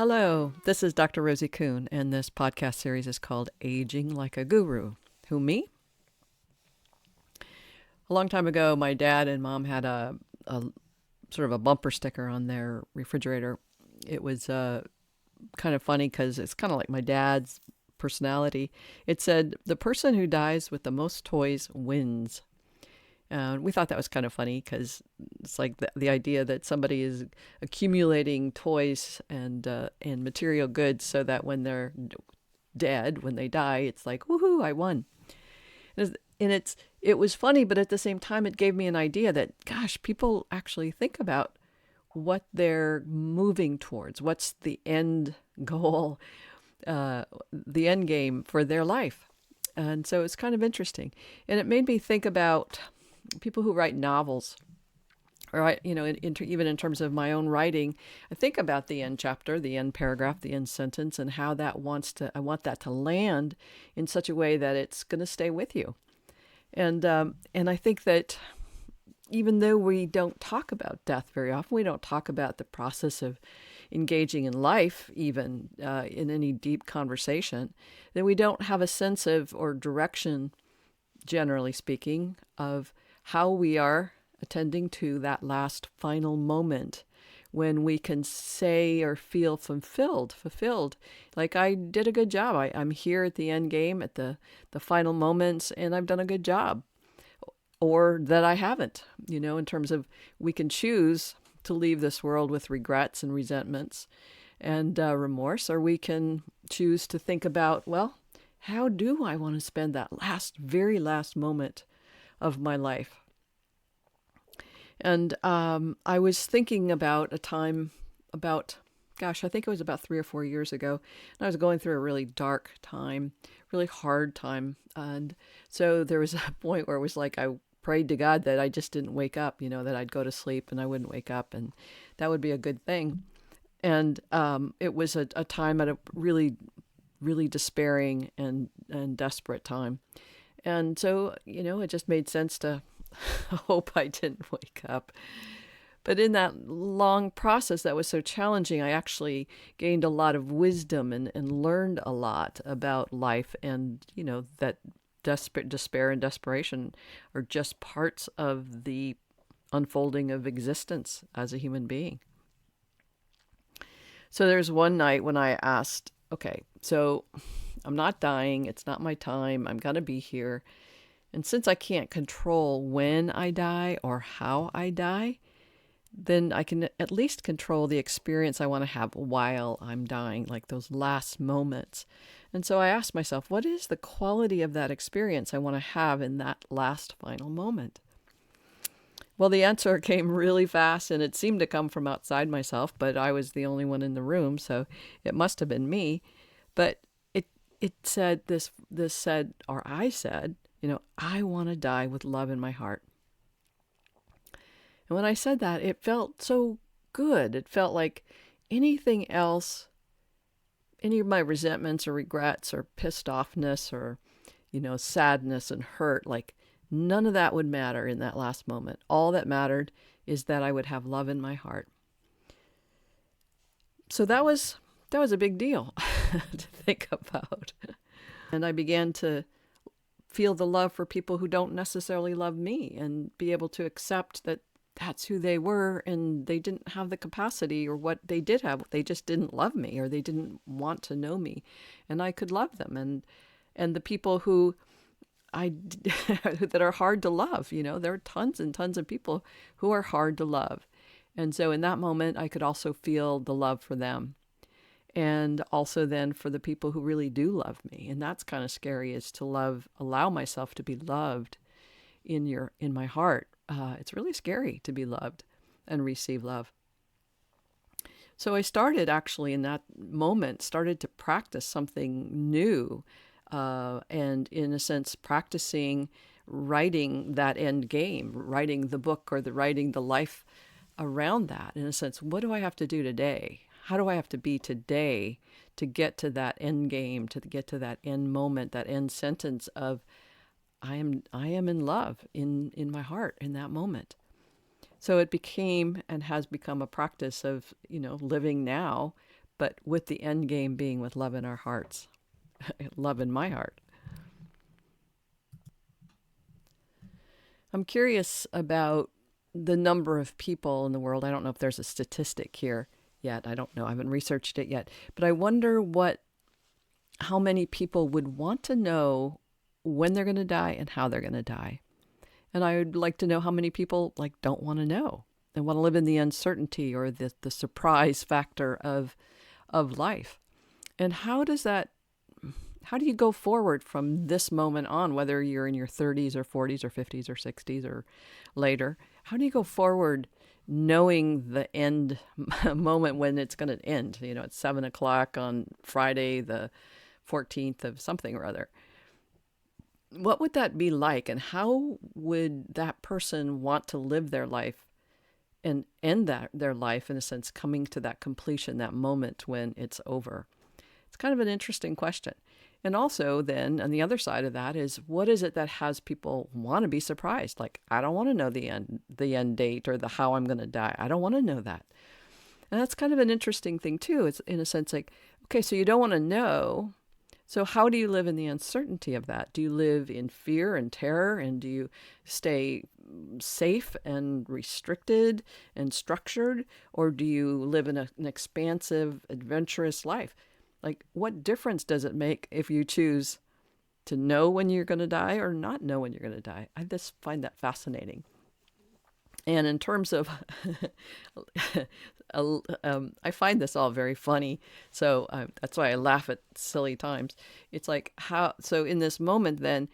Hello, this is Dr. Rosie Kuhn, and this podcast series is called Aging Like a Guru. Who, me? A long time ago, my dad and mom had a sort of a bumper sticker on their refrigerator. It was kind of funny because it's kind of like my dad's personality. It said, "The person who dies with the most toys wins." We thought that was kind of funny because it's like the idea that somebody is accumulating toys and material goods so that when they're dead, when they die, it's like, woohoo, I won. It was funny, but at the same time, it gave me an idea that, gosh, people actually think about what they're moving towards. What's the end goal, the end game for their life? And so it's kind of interesting. And it made me think about people who write novels, or even in terms of my own writing, I think about the end chapter, the end paragraph, the end sentence, and how I want that to land in such a way that it's going to stay with you. And I think that even though we don't talk about death very often, we don't talk about the process of engaging in life, even in any deep conversation, then we don't have a sense of or direction, generally speaking, of how we are attending to that last final moment when we can say or feel fulfilled, like I did a good job. I'm here at the end game, at the final moments, and I've done a good job. Or that I haven't, in terms of we can choose to leave this world with regrets and resentments and remorse, or we can choose to think about, well, how do I want to spend that very last moment of my life? And I was thinking about a time I think it was about 3 or 4 years ago. And I was going through a really dark time, really hard time. And so there was a point where it was like I prayed to God that I just didn't wake up, that I'd go to sleep and I wouldn't wake up. And that would be a good thing. And it was a time at a really, really despairing and desperate time. And so, it just made sense to hope I didn't wake up. But in that long process that was so challenging, I actually gained a lot of wisdom and learned a lot about life, and, that despair and desperation are just parts of the unfolding of existence as a human being. So there's one night when I asked, okay, so I'm not dying. It's not my time. I'm going to be here. And since I can't control when I die or how I die, then I can at least control the experience I want to have while I'm dying, like those last moments. And so I asked myself, what is the quality of that experience I want to have in that last final moment? Well, the answer came really fast, and it seemed to come from outside myself, but I was the only one in the room, so it must have been me. But it said I said, I want to die with love in my heart. And when I said that, it felt so good. It felt like anything else, any of my resentments or regrets or pissed offness or, sadness and hurt, like none of that would matter in that last moment. All that mattered is that I would have love in my heart. So that was a big deal to think about. And I began to feel the love for people who don't necessarily love me and be able to accept that that's who they were, and they didn't have the capacity, or what they did have, they just didn't love me, or they didn't want to know me, and I could love them. And the people who that are hard to love, there are tons and tons of people who are hard to love. And so in that moment, I could also feel the love for them. And also then for the people who really do love me. And that's kind of scary, is to allow myself to be loved in my heart. It's really scary to be loved and receive love. So I started actually in that moment, started to practice something new. And in a sense, practicing writing that end game, writing the book or writing the life around that. In a sense, what do I have to do today? How do I have to be today to get to that end game, to get to that end moment, that end sentence of I am in love in my heart in that moment. So it became and has become a practice of, living now but with the end game being with love in our hearts, love in my heart. I'm curious about the number of people in the world. I don't know if there's a statistic here yet. I don't know. I haven't researched it yet. But I wonder how many people would want to know when they're going to die and how they're going to die. And I would like to know how many people don't want to know and want to live in the uncertainty or the surprise factor of life. And how do you go forward from this moment on, whether you're in your 30s or 40s or 50s or 60s or later? How do you go forward knowing the end moment when it's going to end? It's 7:00 on Friday, the 14th of something or other. What would that be like? And how would that person want to live their life and end their life, in a sense, coming to that completion, that moment when it's over? It's kind of an interesting question. And also then on the other side of that is, what is it that has people want to be surprised? I don't want to know the end date or the how I'm going to die. I don't want to know that. And that's kind of an interesting thing too. It's in a sense okay, so you don't want to know. So how do you live in the uncertainty of that? Do you live in fear and terror, and do you stay safe and restricted and structured? Or do you live in an expansive, adventurous life? What difference does it make if you choose to know when you're going to die or not know when you're going to die? I just find that fascinating. And in terms of, I find this all very funny. So that's why I laugh at silly times. It's so in this moment then,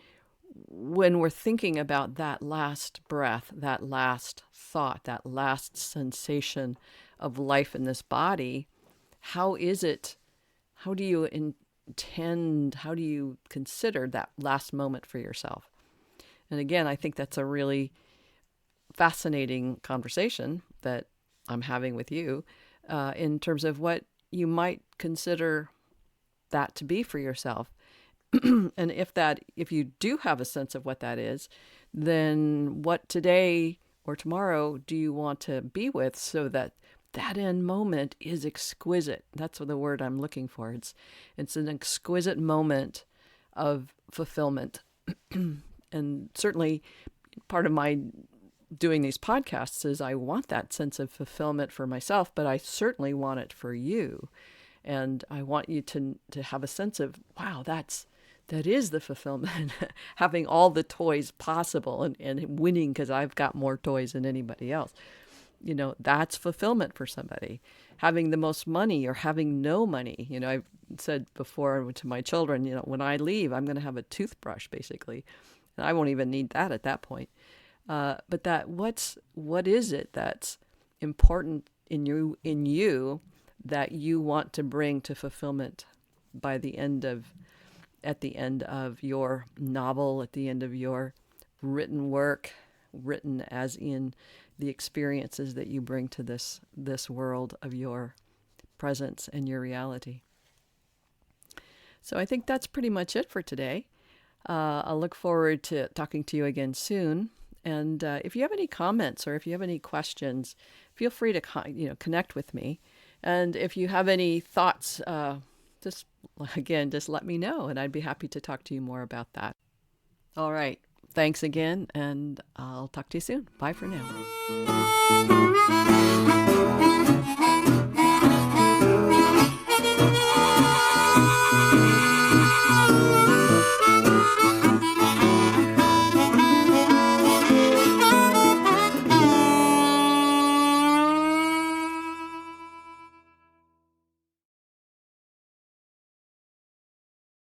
when we're thinking about that last breath, that last thought, that last sensation of life in this body, how do you intend, how do you consider that last moment for yourself? And again, I think that's a really fascinating conversation that I'm having with you in terms of what you might consider that to be for yourself. And if you do have a sense of what that is, then what today or tomorrow do you want to be with, so that end moment is exquisite? That's the word I'm looking for. It's an exquisite moment of fulfillment. And certainly part of my doing these podcasts is I want that sense of fulfillment for myself, but I certainly want it for you. And I want you to have a sense of, wow, that is the fulfillment. Having all the toys possible and winning because I've got more toys than anybody else. That's fulfillment for somebody. Having the most money or having no money. I've said before to my children, when I leave, I'm going to have a toothbrush, basically. And I won't even need that at that point. But what is it that's important in you that you want to bring to fulfillment at the end of your novel, at the end of your written work, written as in the experiences that you bring to this world of your presence and your reality. So I think that's pretty much it for today. I'll look forward to talking to you again soon. And if you have any comments or if you have any questions, feel free to connect with me. And if you have any thoughts, just let me know, and I'd be happy to talk to you more about that. All right. Thanks again, and I'll talk to you soon. Bye for now.